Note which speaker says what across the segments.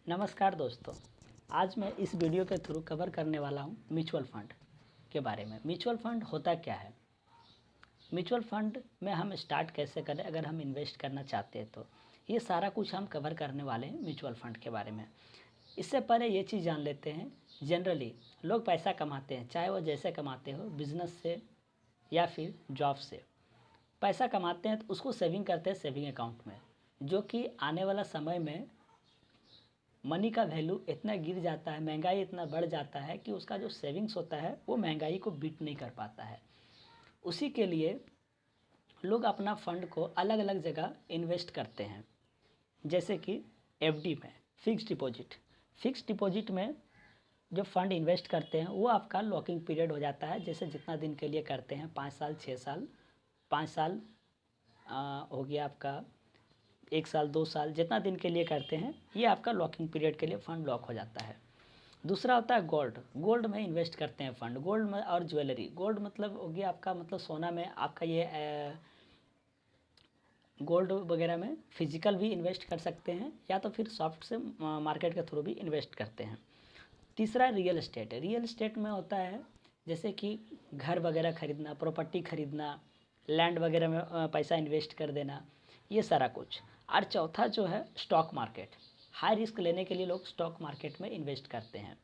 Speaker 1: नमस्कार दोस्तों। आज मैं इस वीडियो के थ्रू कवर करने वाला हूँ म्यूचुअल फ़ंड के बारे में। म्यूचुअल फ़ंड होता क्या है, म्यूचुअल फ़ंड में हम स्टार्ट कैसे करें अगर हम इन्वेस्ट करना चाहते हैं, तो ये सारा कुछ हम कवर करने वाले हैं म्यूचुअल फ़ंड के बारे में। इससे पहले ये चीज़ जान लेते हैं, जनरली लोग पैसा कमाते हैं, चाहे वो जैसे कमाते हो, बिज़नेस से या फिर जॉब से पैसा कमाते हैं, तो उसको सेविंग करते हैं सेविंग अकाउंट में, जो कि आने वाला समय में मनी का वैल्यू इतना गिर जाता है, महंगाई इतना बढ़ जाता है कि उसका जो सेविंग्स होता है वो महंगाई को बीट नहीं कर पाता है। उसी के लिए लोग अपना फ़ंड को अलग अलग जगह इन्वेस्ट करते हैं, जैसे कि एफडी में, फिक्स डिपॉजिट में जो फ़ंड इन्वेस्ट करते हैं वो आपका लॉकिंग पीरियड हो जाता है। जैसे जितना दिन के लिए करते हैं, 5 साल, 6 साल, 5 साल हो गया आपका, 1 साल, 2 साल, जितना दिन के लिए करते हैं ये आपका लॉकिंग पीरियड के लिए फ़ंड लॉक हो जाता है। दूसरा होता है गोल्ड में इन्वेस्ट करते हैं फ़ंड, गोल्ड में और ज्वेलरी। गोल्ड मतलब हो गया आपका, मतलब सोना में आपका ये गोल्ड वगैरह में फिजिकल भी इन्वेस्ट कर सकते हैं या तो फिर सॉफ्ट से मार्केट के थ्रू भी इन्वेस्ट करते हैं। तीसरा रियल एस्टेट है। रियल एस्टेट में होता है जैसे कि घर वगैरह खरीदना, प्रॉपर्टी खरीदना, लैंड वगैरह में पैसा इन्वेस्ट कर देना, ये सारा कुछ। और चौथा जो है स्टॉक मार्केट, हाई रिस्क लेने के लिए लोग स्टॉक मार्केट में इन्वेस्ट करते हैं।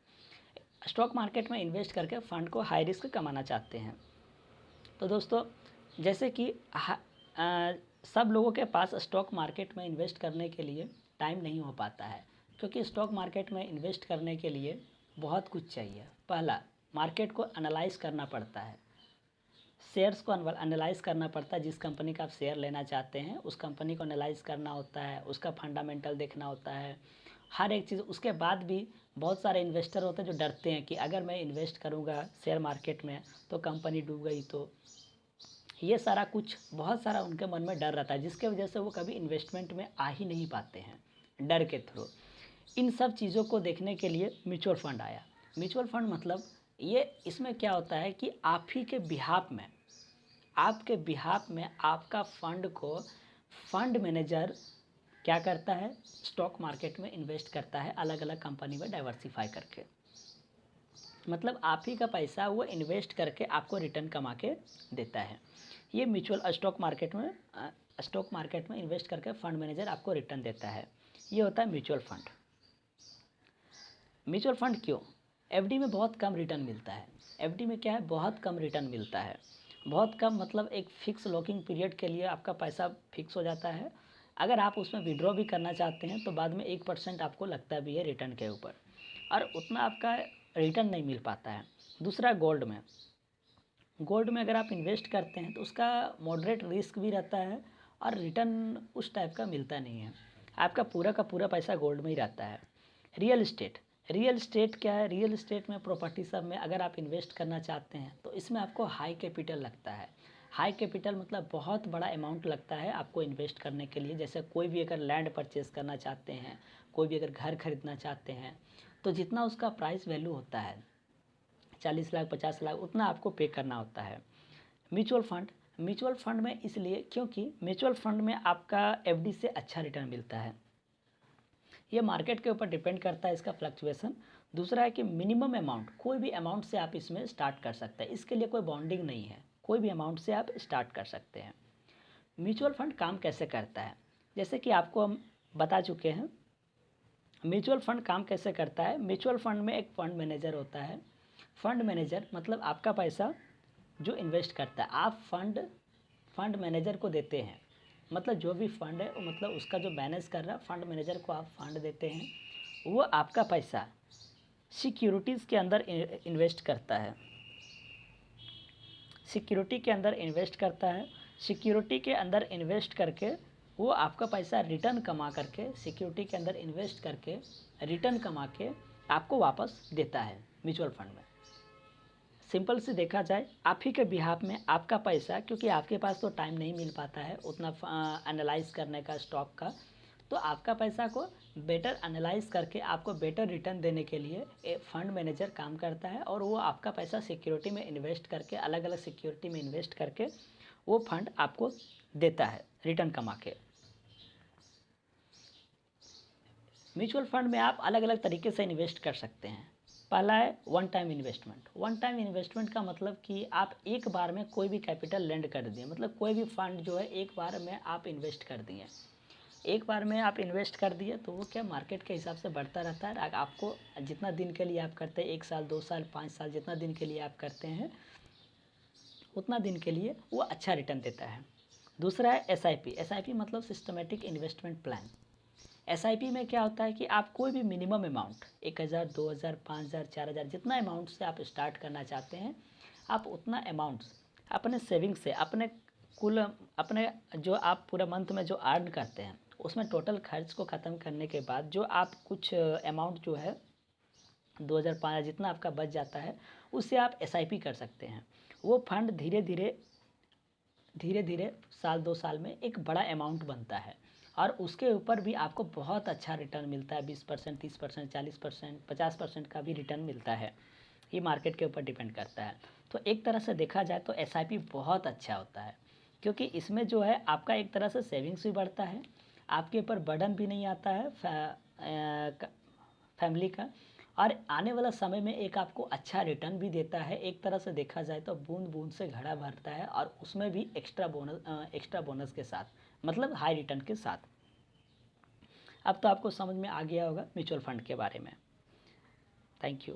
Speaker 1: स्टॉक मार्केट में इन्वेस्ट करके फ़ंड को हाई रिस्क कमाना चाहते हैं। तो दोस्तों, जैसे कि सब लोगों के पास स्टॉक मार्केट में इन्वेस्ट करने के लिए टाइम नहीं हो पाता है, क्योंकि स्टॉक मार्केट में इन्वेस्ट करने के लिए बहुत कुछ चाहिए। पहला, मार्केट को एनालाइज़ करना पड़ता है, शेयर्स को एनालाइज़ करना पड़ता है। जिस कंपनी का आप शेयर लेना चाहते हैं उस कंपनी को एनालाइज़ करना होता है, उसका फंडामेंटल देखना होता है, हर एक चीज़। उसके बाद भी बहुत सारे इन्वेस्टर होते हैं जो डरते हैं कि अगर मैं इन्वेस्ट करूंगा शेयर मार्केट में तो कंपनी डूब गई, तो ये सारा कुछ, बहुत सारा उनके मन में डर रहता है, जिसके वजह से वो कभी इन्वेस्टमेंट में आ ही नहीं पाते हैं, डर के थ्रू। इन सब चीज़ों को देखने के लिए म्यूचुअल फ़ंड आया। म्यूचुअल फ़ंड मतलब ये, इसमें क्या होता है कि आप ही के बिहाफ में, आपके बिहाफ में आपका फ़ंड को फंड मैनेजर क्या करता है, स्टॉक मार्केट में इन्वेस्ट करता है, अलग अलग कंपनी में डाइवर्सिफाई करके। मतलब आप ही का पैसा वो इन्वेस्ट करके आपको रिटर्न कमा के देता है। ये म्यूचुअल स्टॉक मार्केट में इन्वेस्ट करके फ़ंड मैनेजर आपको रिटर्न देता है। ये होता है म्यूचुअल फ़ंड। म्यूचुअल फ़ंड क्यों? एफडी में बहुत कम रिटर्न मिलता है। एफडी में क्या है, बहुत कम रिटर्न मिलता है। बहुत कम मतलब एक फ़िक्स लॉकिंग पीरियड के लिए आपका पैसा फिक्स हो जाता है। अगर आप उसमें विड्रॉ भी करना चाहते हैं तो बाद में 1% आपको लगता भी है रिटर्न के ऊपर, और उतना आपका रिटर्न नहीं मिल पाता है। दूसरा, गोल्ड में अगर आप इन्वेस्ट करते हैं तो उसका मॉडरेट रिस्क भी रहता है और रिटर्न उस टाइप का मिलता नहीं है। आपका पूरा का पूरा पैसा गोल्ड में ही रहता है। रियल एस्टेट क्या है? रियल एस्टेट में, प्रॉपर्टी सब में अगर आप इन्वेस्ट करना चाहते हैं तो इसमें आपको हाई कैपिटल लगता है। हाई कैपिटल मतलब बहुत बड़ा अमाउंट लगता है आपको इन्वेस्ट करने के लिए। जैसे कोई भी अगर लैंड परचेज़ करना चाहते हैं, कोई भी अगर घर खरीदना चाहते हैं, तो जितना उसका प्राइस वैल्यू होता है, 40 लाख, 50 लाख, उतना आपको पे करना होता है। म्यूचुअल फंड में इसलिए, क्योंकि म्यूचुअल फंड में आपका एफडी से अच्छा रिटर्न मिलता है। ये मार्केट के ऊपर डिपेंड करता है इसका फ्लक्चुएसन। दूसरा है कि मिनिमम अमाउंट, कोई भी अमाउंट से आप इसमें स्टार्ट कर सकते हैं, इसके लिए कोई बॉन्डिंग नहीं है, कोई भी अमाउंट से आप स्टार्ट कर सकते हैं। म्यूचुअल फंड काम कैसे करता है, जैसे कि आपको हम बता चुके हैं। म्यूचुअल फंड काम कैसे करता है? म्यूचुअल फंड में एक फंड मैनेजर होता है। फंड मैनेजर मतलब आपका पैसा जो इन्वेस्ट करता है, आप फंड मैनेजर को देते हैं। मतलब जो भी फंड है, मतलब उसका जो मैनेज कर रहा है, फंड मैनेजर को आप फंड देते हैं। वो आपका पैसा सिक्योरिटीज़ के अंदर इन्वेस्ट करता है, सिक्योरिटी के अंदर इन्वेस्ट करता है। सिक्योरिटी के अंदर इन्वेस्ट करके वो आपका पैसा रिटर्न कमा करके, सिक्योरिटी के अंदर इन्वेस्ट करके रिटर्न कमा के आपको वापस देता है म्यूचुअल फंड में। सिंपल से देखा जाए, आप ही के बिहाफ में आपका पैसा, क्योंकि आपके पास तो टाइम नहीं मिल पाता है उतना एनालाइज करने का स्टॉक का, तो आपका पैसा को बेटर एनालाइज करके आपको बेटर रिटर्न देने के लिए एक फंड मैनेजर काम करता है, और वो आपका पैसा सिक्योरिटी में इन्वेस्ट करके, अलग अलग सिक्योरिटी में इन्वेस्ट करके वो फंड आपको देता है रिटर्न कमा के। म्यूचुअल फंड में आप अलग अलग तरीके से इन्वेस्ट कर सकते हैं। पहला है one time investment. One time investment का मतलब कि आप एक बार में कोई भी कैपिटल लैंड कर दिए, मतलब कोई भी फंड जो है एक बार में आप इन्वेस्ट कर दिए। एक बार में आप इन्वेस्ट कर दिए तो वो क्या मार्केट के हिसाब से बढ़ता रहता है। आपको जितना दिन के लिए आप करते हैं, 1 साल 2 साल 5 साल, जितना दिन के लिए आप करते हैं उतना दिन के लिए वो अच्छा रिटर्न देता है। दूसरा है एसआईपी। एसआईपी मतलब सिस्टमेटिक इन्वेस्टमेंट प्लान। एसआईपी में क्या होता है कि आप कोई भी मिनिमम अमाउंट 1000 2000 5000 4000 जितना अमाउंट से आप स्टार्ट करना चाहते हैं, आप उतना अमाउंट अपने सेविंग से अपने जो आप पूरा मंथ में जो अर्न करते हैं उसमें टोटल खर्च को ख़त्म करने के बाद जो आप कुछ अमाउंट जो है 2000 5000 जितना आपका बच जाता है उससे आप एसआईपी कर सकते हैं। वो फंड धीरे धीरे साल 2 साल में एक बड़ा अमाउंट बनता है और उसके ऊपर भी आपको बहुत अच्छा रिटर्न मिलता है। 20% 30% 40% 50% का भी रिटर्न मिलता है। ये मार्केट के ऊपर डिपेंड करता है। तो एक तरह से देखा जाए तो एसआईपी बहुत अच्छा होता है, क्योंकि इसमें जो है आपका एक तरह से सेविंग्स भी बढ़ता है, आपके ऊपर बर्डन भी नहीं आता है फैमिली का, और आने वाला समय में एक आपको अच्छा रिटर्न भी देता है। एक तरह से देखा जाए तो बूंद बूंद से घड़ा भरता है, और उसमें भी एक्स्ट्रा बोनस के साथ, मतलब हाई रिटर्न के साथ। अब तो आपको समझ में आ गया होगा म्यूचुअल फंड के बारे में। Thank you.